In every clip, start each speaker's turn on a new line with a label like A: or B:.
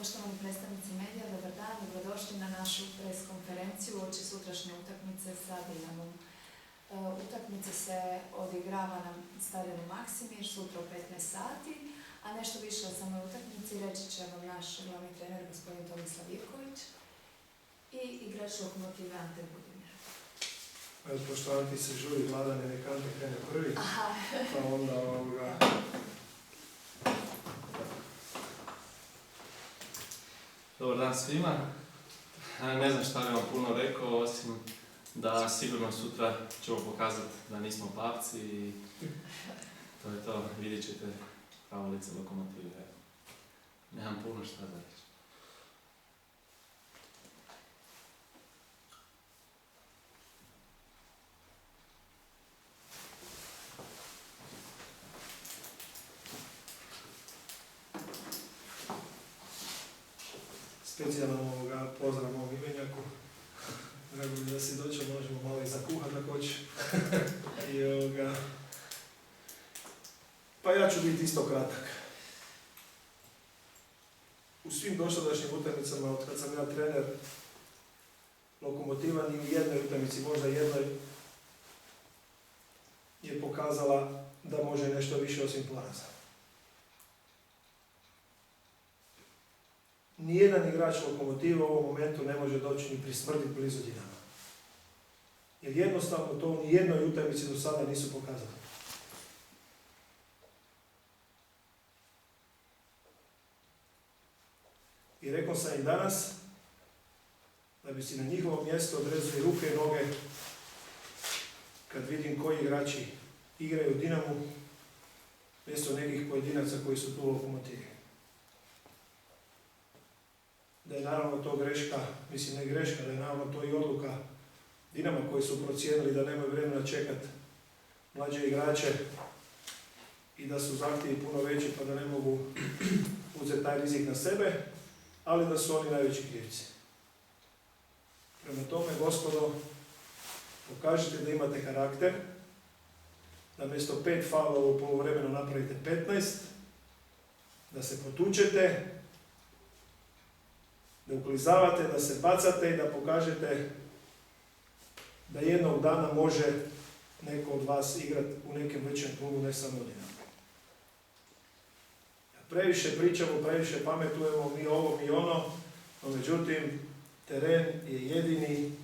A: Poštovani predstavnici medija, dobar dan, dobrodošli na našu pres konferenciju uoči sutrašnje utakmice sa Dinamom. Utakmica se odigrava na stadionu Maksimir sutra u 15 sati, a nešto više o samoj utakmici reći će vam naš glavni trener gospodin Tomislav Ivković i igrač Lokomotive Ante Budimir.
B: Pošto Anti se žuri Vladane, nek Ante krene prvi, pa onda
C: Dobar dan svima. Ne znam šta bi vam puno rekao, osim da sigurno sutra ćemo pokazati da nismo papci i to je to, vidjet ćete pravo lice Lokomotive. Nemam puno šta da reći.
B: specijalno pozdrav mom imenjaku. Drago mi da si došao, možemo malo i zakuhati ako hoće. Pa ja ću biti isto kratak. U svim dosadašnjim utakmicama, od kad sam ja trener, Lokomotiva ni u jednoj utakmici, možda jednoj, je pokazala da može nešto više osim poraza. Nijedan igrač Lokomotive u ovom momentu ne može doći ni prismrditi blizu Dinama. Jer jednostavno to u nijednoj utakmici do sada nisu pokazali. I rekao sam i danas, da bi si na njihovom mjestu odrezali ruke i noge kad vidim koji igrači igraju u Dinamu mjesto nekih pojedinaca koji su tu u Lokomotivi. Da je naravno to greška, mislim ne greška, da je naravno to i odluka Dinama koji su procijenili da nemaju vremena čekati mlađe igrače i da su zahtjevi puno veći pa da ne mogu uzeti taj rizik na sebe, ali da su oni najveći krivci. Prema tome, gospodo, pokažite da imate karakter, da mjesto 5 faulova u poluvremenu napravite 15, da se potučete, da uklizavate, da se bacate i da pokažete da jednog dana može neko od vas igrati u nekem većem klubu, ne samo u Dinamu. Previše pričamo, previše pametujemo, mi ovo, mi ono, no međutim, teren je jedini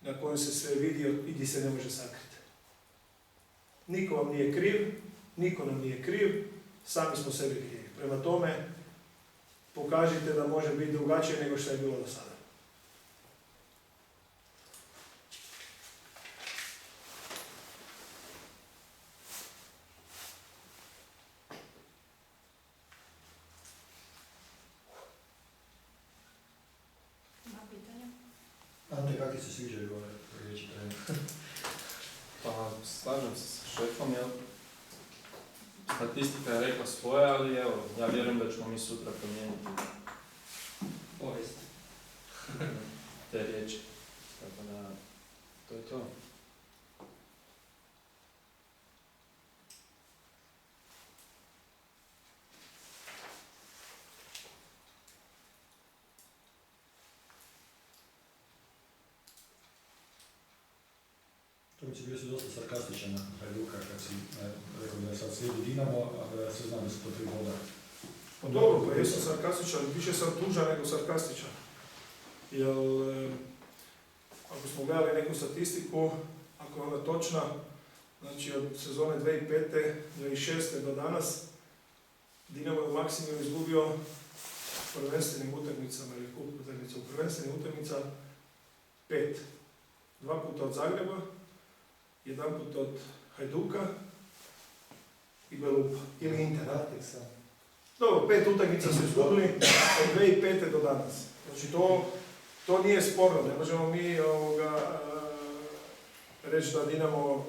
B: na kojem se sve vidi i gdje se ne može sakriti. Niko vam nije kriv, niko nam nije kriv, sami smo sebi krivi. Prema tome, pokažite da može biti drugačije nego što je bilo do sada.
A: Ima pitanja?
D: Ante, kako ti se sviđaju ove riječi trener?
C: Pa, slažem se sa šefom, jel? Statistika je rekla svoje, ali evo, ja vjerujem da ćemo mi sutra promijeniti povijest te riječi. Tako da, to je to.
D: Tomici, bio si dosta sarkastičan na Hajduka kad si rekao da je sad slijedi Dinamo, a da se zna da su to 3 boda.
B: Pa dobro, pa jesam sarkastičan, više sam tužan nego sarkastičan. Jer, ako smo gledali neku statistiku, ako je ona točna, znači od sezone 2005. 2006. do danas, Dinamo je u Maksimiru izgubio prvenstvenim utakmicama ili kup utakmica u prvenstvenim utakmica 5. 2 puta od Zagreba, 1 put od Hajduka i Belupa. Ili Intera. Dobro, 5 utakmica su izgubili od 2005. do danas. Znači to nije sporno, ne možemo mi reći da Dinamo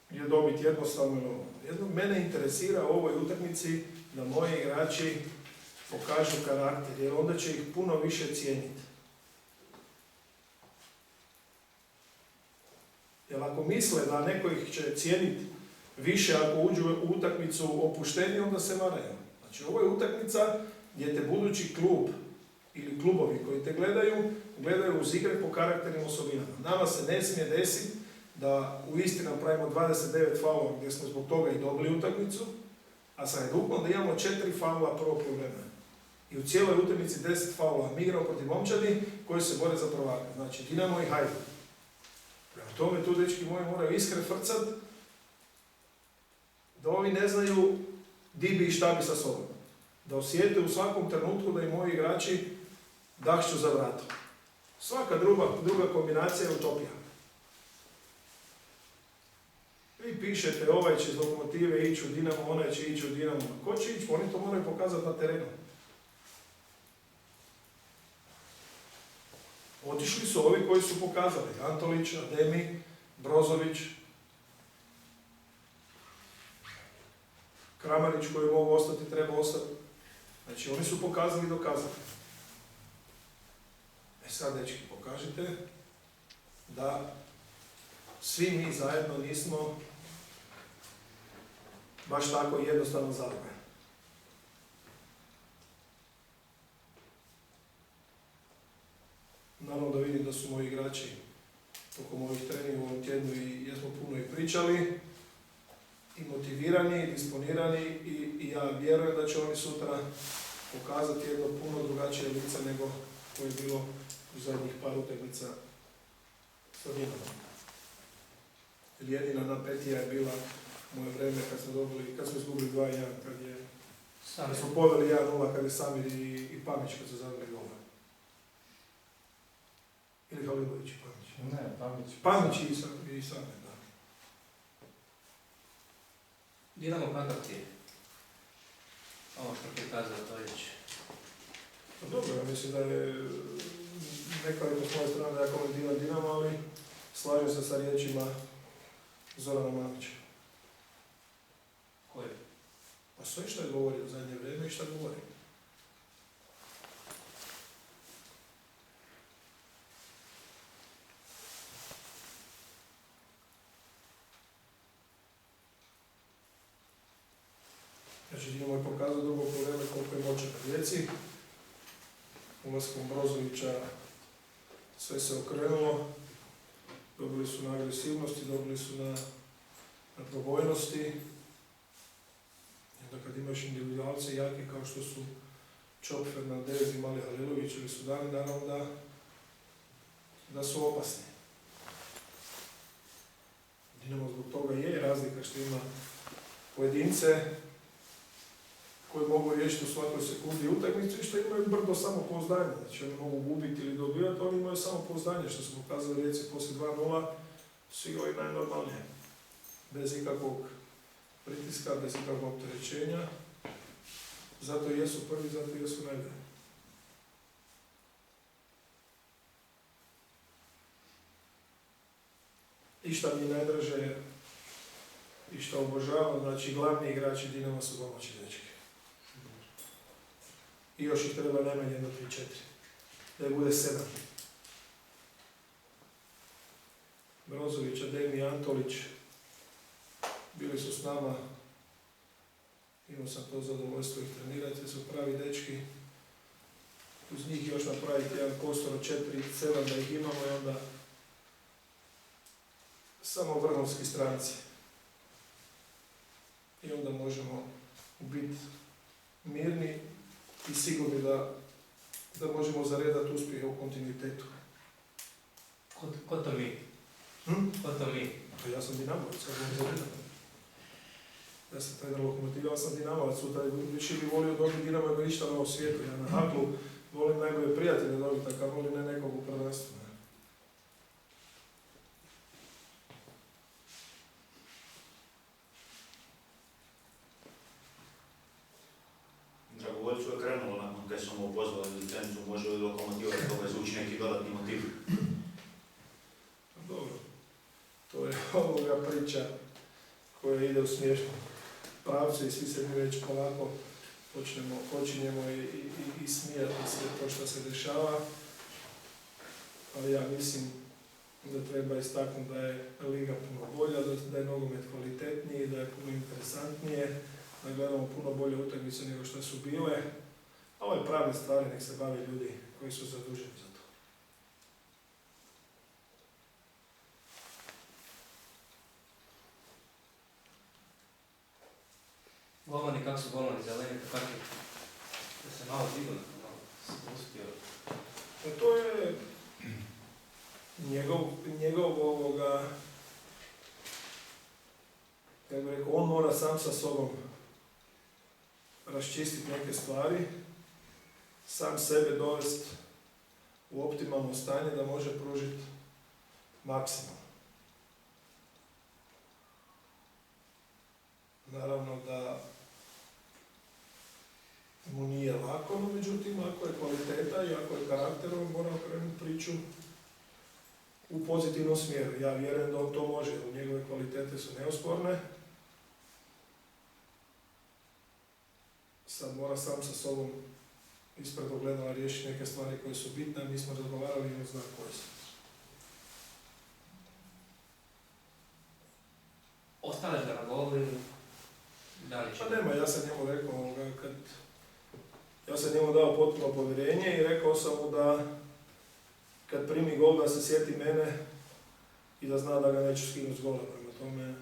B: je dobiti jednostavno. Mene interesira u ovoj utakmici da moji igrači pokažu karakter, jer onda će ih puno više cijeniti. Jer ako misle da neko ih će cijeniti više ako uđu u utakmicu opušteni, onda se varaju. Znači ovo je utakmica gdje te budući klub ili klubovi koji te gledaju uz igre po karakternim osobinama. Nama se ne smije desiti da u Istri napravimo 29 faulova gdje smo zbog toga i dobili utakmicu, a sa Hajdukom da imamo 4 faula prvog poluvremena. I u cijeloj utakmici 10 faula. Mi igramo protiv momčadi koji se bore za prvaka. Znači Dinamo i Hajduk. Prema tome tu dečki moji moraju iskre frcat da ovi ne znaju di bi i šta bi sa sobom. Da osjete u svakom trenutku da i moji igrači dahću za vratom. Svaka druga kombinacija je utopija. Vi pišete ovaj će iz Lokomotive ići u Dinamo, onaj će ići u Dinamo. Ko će ići? Oni to moraju pokazati na terenu. Otišli su ovi koji su pokazali. Antolić, Ademi, Brozović, Kramarić koji mogu ostati, treba ostati. Znači oni su pokazali i dokazali. E sad, dečki, pokažite da svi mi zajedno nismo baš tako jednostavno zadovoljni. Naravno da vidim da su moji igrači tokom ovih treninga u ovom tjednu i jesmo puno i pričali, i motivirani, i disponirani i ja vjerujem da će oni sutra pokazati jedno puno drugačije lice nego koje je bilo u zadnjih par utakmica sa Dinamom. Jer jedina napetija je bila moje vreme kad smo izgubili 2-1, kad smo poveli 1-0, kad je Samir i Pamić kad su zabili gola. Ili Halilović i Pamić?
E: Ne,
B: Pamić i Samir, da.
E: Dinamo kakav ti je? Ovo što ti je kazao Tojić.
B: Pa dobro, ja mislim da je nekoliko s moje strane da ja komentiram Dinamo, ali slažem se sa riječima Zorana Mamića.
E: Koji?
B: Pa sve što je govorio u zadnje vrijeme i što govori. Znači, Dinamo je pokazao drugo probleme koliko je moćan na Rijeci. Ulaskom Brozovića sve se okrenulo. Dobili su na agresivnosti, dobili su na probojnosti. I onda kad imaš individualce jake kao što su Čop, Fernandez i Mali Halilović ili Sudani, naravno da su opasni. Dinamo zbog toga je razlika što ima pojedince koji mogu riješiti u svakoj sekundi utakmicu i što imaju brdo samopouzdanja. Znači oni mogu gubiti ili dobivati, oni imaju samopouzdanje što su pokazali Rijeci poslije 2-0, su igrali najnormalnije. Bez ikakvog pritiska, bez ikakvog opterećenja. Zato jesu prvi, zato jesu najbolji. I šta mi najdraže i što obožavam, znači glavni igrači Dinama su domaći dečki. I još ih treba najmanje 1, 3, 4. Da je bude 7. Brozović, Ademi, Antolić bili su s nama. Imao sam to zadovoljstvo ih trenirati, jer su pravi dečki. Uz njih još napraviti jedan kostor od 4, 7 da ih imamo i onda samo vrhunski stranci. I onda možemo biti mirni i sigurni da možemo zaredati uspjehe u kontinuitetu.
E: Ko to mi? Ko to mi?
B: Pa ja sam Dinamovac, ja sam za Dinamo. Ja sam taj Lokomotiv, ja sam Dinamovac, više bi volio dobiti Dinamo nego ništa na ovom svijetu. Ja na Haklu volim najbolje prijatelje dobiti, a kad volim ne nekog u prvenstvu.
F: Dragovoljcu je krenulo nakon kad smo mu pozvali licencu, može li Lokomotiva toga izvući neki dodatni motiv?
B: Dobro, to je ovoga priča koja ide u smiješnom pravcu i svi se mi već polako počinjemo i smijati sve to što se dešava. Ali ja mislim da treba istaknuti da je liga puno bolja, da je nogomet kvalitetniji, da je puno interesantnije, da gledamo puno bolje utakmice nego što su bile, A ove pravne stvari nek se bave ljudi koji su zaduženi za to.
E: Golmani, kako su golmani zeleni, kako je? Da se malo digo, malo spustio.
B: To je njegov kako bih rekao, on mora sam sa sobom raščistiti neke stvari, sam sebe dovesti u optimalno stanje da može pružiti maksimum. Naravno da mu nije lako, no međutim, ako je kvaliteta i ako je karakter, on mora okrenuti priču u pozitivnom smjeru. Ja vjerujem da on to može, jer njegove kvalitete su neosporne. Sad mora sam sa sobom ispred ogledala riješiti neke stvari koje su bitne, mi smo razgovarali i on zna koje su.
E: Ostaneš ga na golu ili dalje će?
B: Pa nema, ja sam njemu rekao, ja sam njemu dao potpuno povjerenje i rekao sam mu da kad primi gol da se sjeti mene i da zna da ga neću skinuti s gola. Prema tome,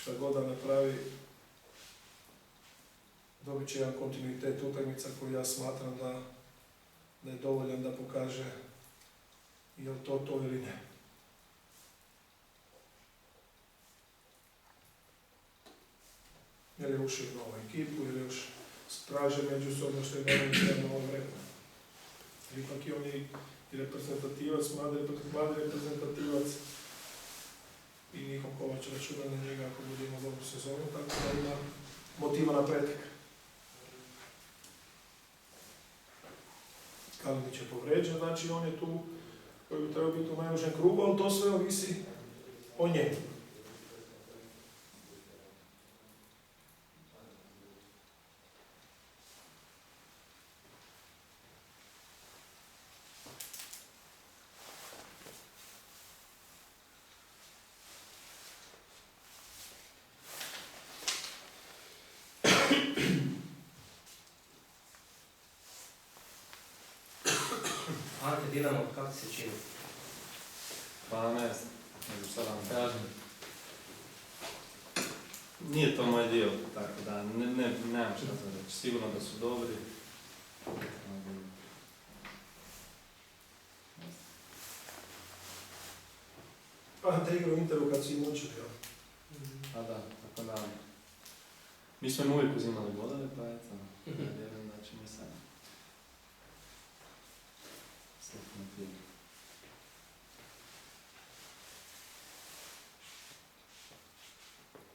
B: šta god da napravi, dobit će jedan kontinuitet utakmica koji ja smatram da je dovoljan da pokaže je li to ili ne. Jer je ušao u novu ekipu, ili još straže međusobno što je na novom vremenu. Ipak i on je i reprezentativac, mladi reprezentativac i Niko Kovač računa na njega ako bude imao dobru sezonu, tako da ima motiva na pretek. Kalinić je povređen, znači on je tu koji bi trebao biti u najužem krugu, ali to sve ovisi o njemu.
E: Ante, Dinamo, kako ti se čini?
C: Pa ne znam šta da vam kažem. Nije to moj dio, tako da nemam šta za reći. Sigurno da su dobri.
B: Pa te igra u Interu kad su im učili, jel?
C: A da, tako da. Mi smo im uvijek uzimali bodove, pa eto, ja vjerujem da ćemo i sad.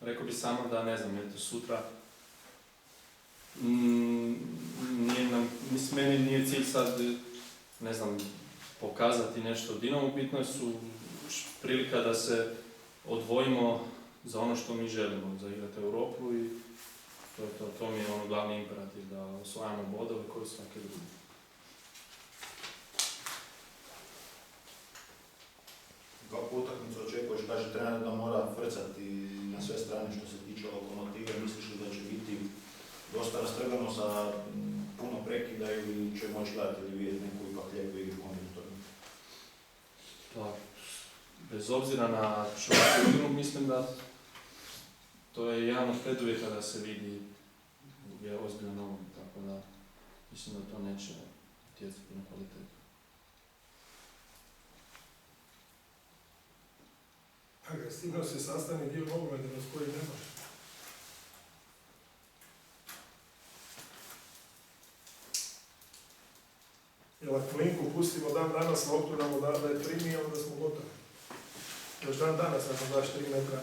C: Rekao bi samo da, ne znam, je to sutra, meni nije cilj sad, ne znam, pokazati nešto od Dinamo, bitno su prilika da se odvojimo za ono što mi želimo, za igrati Europu i to mi je ono glavni imperativ, da osvajamo bodove koji su svake druge.
F: Kako utakmicu očekuješ, kaže trener da mora frcati na sve strane što se tiče Lokomotive, misliš li da će biti dosta rastrgano sa puno prekida ili će moći gledati ili vidjeti neku ipak lijepu igru kombinatornu?
C: Pa, bez obzira na čovjeku igru, mislim da to je jedan od preduvjeta da se vidi je ozbiljno novo, tako da mislim da to neće utjecati na kvalitetu.
B: Agresivnost je sastavni dio nogometa bez koji ne može. Jer ako linku pustimo dan danas loptu nam odavde je primi, onda smo gotovi. Još dan danas ako daš 3 metra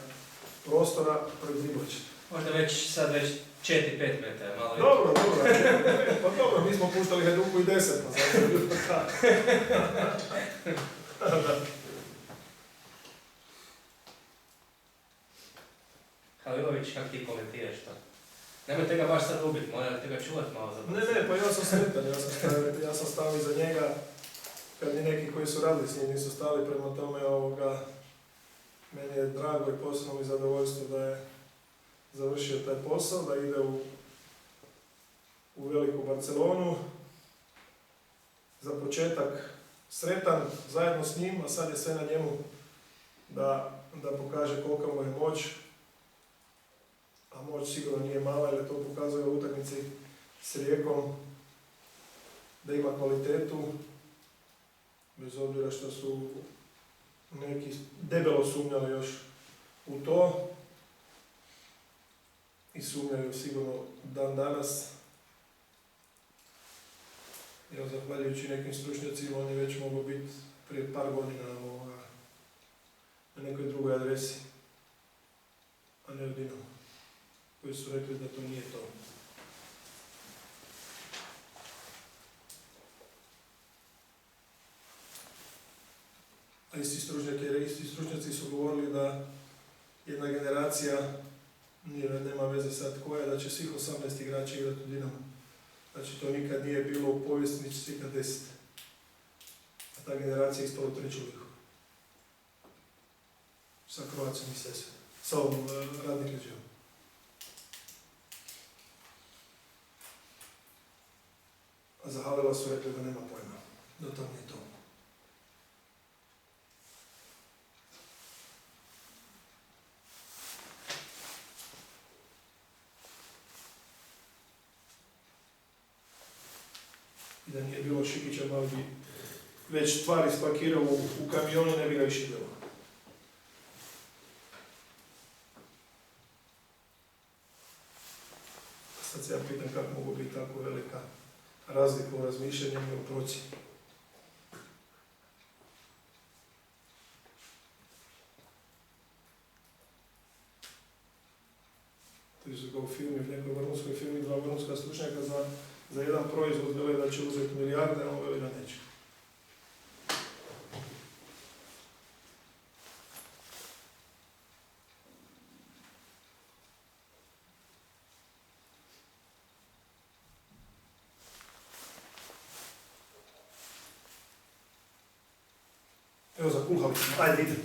B: prostora, predriblat ćete.
E: Možda sad već 4-5 metara, malo
B: Dobro, pa dobro, mi smo puštali Hajduku i 10, pa zato je bilo tako.
E: Halilović, kako ti komentiraš to? Nemojte ga baš sad ubiti, morate ga čuvati malo za
B: Ne, pa ja sam sretan, ja sam stao iza njega, kad i neki koji su radili s njim nisu stali, prema tome meni je drago i posebno mi zadovoljstvo da je završio taj posao, da ide u u Veliku Barcelonu. Za početak sretan zajedno s njim, a sad je sve na njemu da pokaže kolika mu je moć. A moć sigurno nije mala jer to pokazuje u utakmici s Rijekom, da ima kvalitetu, bez obzira što su neki debelo sumnjali još u to i sumnjaju sigurno dan danas. Jer zahvaljujući nekim stručnjacima on je već mogao biti prije par godina na nekoj drugoj adresi, a ne u Dinamu, koji su rekli da to nije to. A isti stručnjaci su govorili da jedna generacija, nema veze sad koja, da će svih 18 igrača igrati u Dinamu. Znači to nikad nije bilo u povijesti, niti će ikad desiti. A ta generacija je ispala u treću ligu. Sa Croacijom i Sesve. Sa ovom Radnik Leđevom. A za Halila su rekli da nema pojma. Da to nije to. I da nije bilo Šikića, malo bi već stvari spakirao u kamionu, ne bi ga više bilo. Sad se ja pitam kako mogu biti tako velika razlika u razmišljanju i u procjeni. To su ga u filmi, u nekoj vrhunskoj filmi, dva vrhunska stručnjaka za jedan proizvod vele da će uzeti milijarde, a on veli da neće. Evo zakuhali smo, ajde ide.